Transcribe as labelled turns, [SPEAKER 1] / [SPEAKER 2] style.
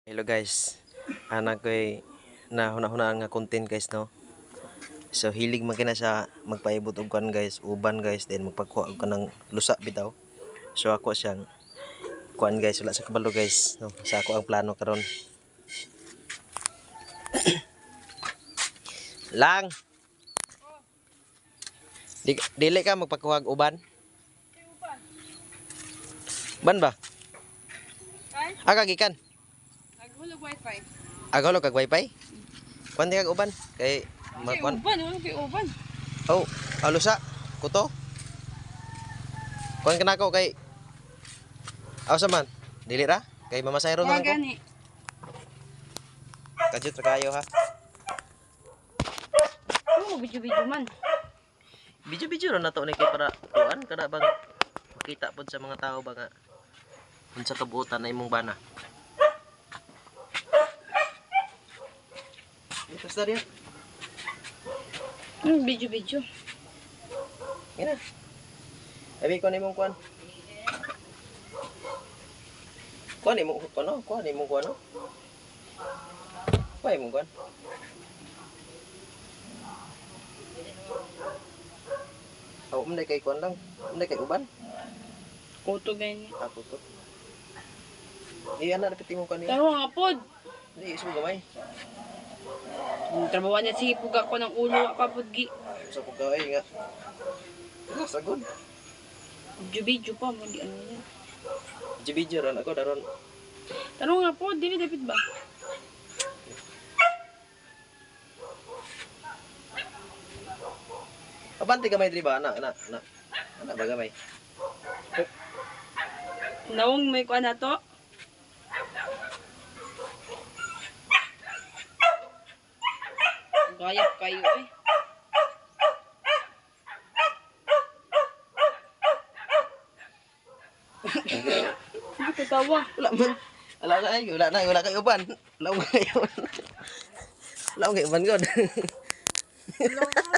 [SPEAKER 1] Hello guys, anak ko'y nahuna-hunaan nga content guys no. So hilig man kina sa magpaibot og kan guys, uban guys, then magpagkuha og kanang lusa bitaw. So ako siyang kuan guys, wala sa kabalo guys no. Sa ako ang plano karon. Lang. Dili ka magpagkuha og uban? Ban ba? Aga gikan.
[SPEAKER 2] Hulog wifi.
[SPEAKER 1] Aga kag wifi? Kuan di kag uban kay
[SPEAKER 2] Kay uban, wala kay uban.
[SPEAKER 1] Oh, alusa kuto. Kuan kana ko kay sa man. Dili ra kay mamasayro naman ko.
[SPEAKER 2] Gani.
[SPEAKER 1] Kadyo tra kayo ha.
[SPEAKER 2] Video man.
[SPEAKER 1] Video ra na to ni kay para kuan kada bang makita pod sa mga tao ba nga unsa kabuotan na imong bana. Ito sa diyan.
[SPEAKER 2] Video.
[SPEAKER 1] Ina. Abi ko ni mong kuan. Kuan ni mong kuan, kuan ni mong kuan. Kuan mong kuan. Oh, umday kay kuan lang. Umday kay uban.
[SPEAKER 2] Kuto gani.
[SPEAKER 1] Ako to. Di ana dapat imong kuan ni.
[SPEAKER 2] Taro nga pod.
[SPEAKER 1] Di isu gamay.
[SPEAKER 2] Trabaho niya si puga ko ng ulo ka pod gi.
[SPEAKER 1] Sa pagkaway nga. Sagod.
[SPEAKER 2] Video pa mo di ano yan.
[SPEAKER 1] Video ron ako daron.
[SPEAKER 2] Taro nga pod, dili dapat ba?
[SPEAKER 1] Abante gamay diri ba ana ba gamay?
[SPEAKER 2] Nawong may kuan na to. Gayap kayo eh. Hindi tatawa.
[SPEAKER 1] Wala man. Wala kay uban. Wala man kayo. Wala man kay uban god.
[SPEAKER 2] Wala